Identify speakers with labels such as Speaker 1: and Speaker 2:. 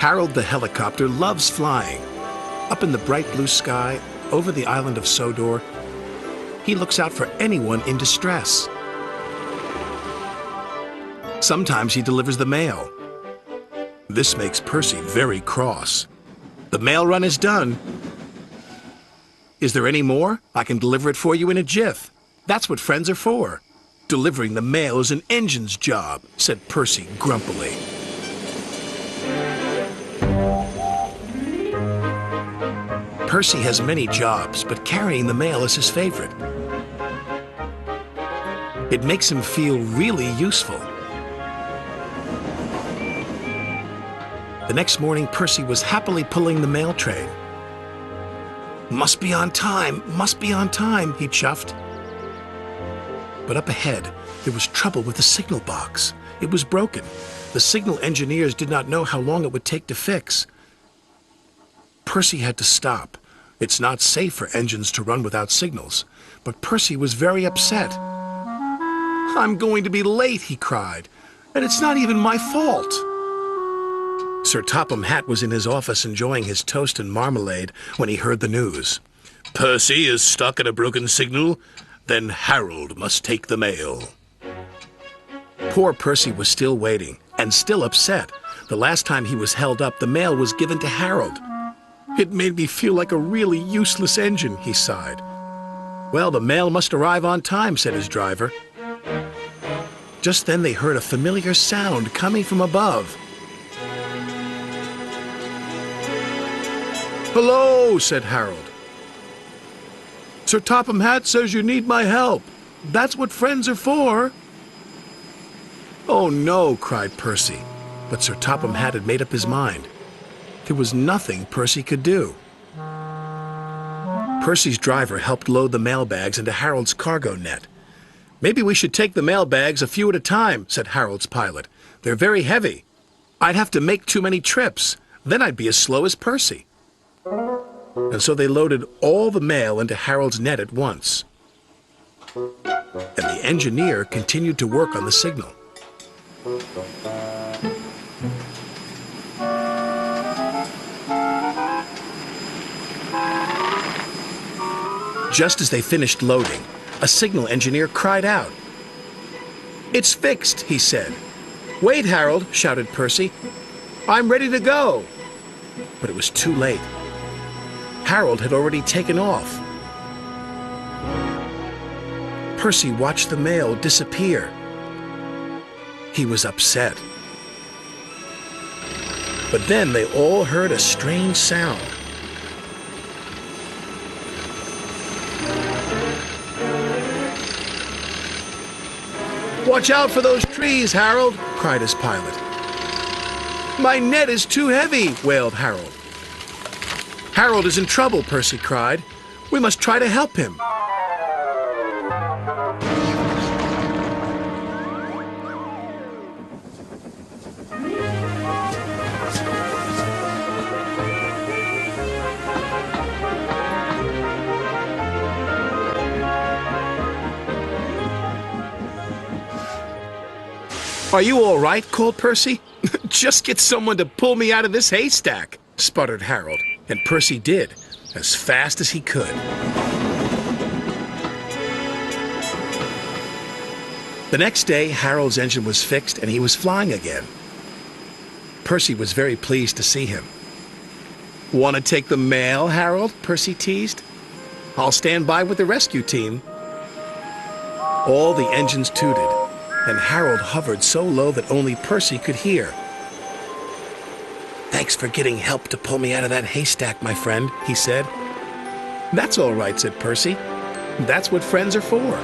Speaker 1: Harold the helicopter loves flying. Up in the bright blue sky, over the island of Sodor, he looks out for anyone in distress. Sometimes he delivers the mail. This makes Percy very cross. The mail run is done. Is there any more? I can deliver it for you in a jiff. That's what friends are for. Delivering the mail is an engine's job, said Percy grumpily. Percy has many jobs, but carrying the mail is his favorite. It makes him feel really useful. The next morning, Percy was happily pulling the mail train. Must be on time, he chuffed. But up ahead, there was trouble with the signal box. It was broken. The signal engineers did not know how long it would take to fix. Percy had to stop. It's not safe for engines to run without signals. But Percy was very upset. I'm going to be late, he cried. And it's not even my fault. Sir Topham Hatt was in his office enjoying his toast and marmalade when he heard the news. Percy is stuck at a broken signal. Then Harold must take the mail. Poor Percy was still waiting, and still upset. The last time he was held up, the mail was given to Harold. It made me feel like a really useless engine, he sighed. Well, the mail must arrive on time, said his driver. Just then they heard a familiar sound coming from above. Hello, said Harold. Sir Topham Hatt says you need my help. That's what friends are for. Oh no, cried Percy. But Sir Topham Hatt had made up his mind. There was nothing Percy could do. Percy's driver helped load the mail bags into Harold's cargo net. Maybe we should take the mail bags a few at a time, said Harold's pilot. They're very heavy. I'd have to make too many trips. Then I'd be as slow as Percy. And so they loaded all the mail into Harold's net at once. And the engineer continued to work on the signal. Just as they finished loading, a signal engineer cried out. It's fixed, he said. Wait, Harold, shouted Percy. I'm ready to go. But it was too late. Harold had already taken off. Percy watched the mail disappear. He was upset. But then they all heard a strange sound. Watch out for those trees, Harold, cried his pilot. My net is too heavy, wailed Harold. Harold is in trouble, Percy cried. We must try to help him. Are you all right? Called Percy. Just get someone to pull me out of this haystack, sputtered Harold. And Percy did, as fast as he could. The next day, Harold's engine was fixed and he was flying again. Percy was very pleased to see him. Want to take the mail, Harold? Percy teased. I'll stand by with the rescue team. All the engines tooted, and Harold hovered so low that only Percy could hear. Thanks for getting help to pull me out of that haystack, my friend, he said. That's all right, said Percy. That's what friends are for.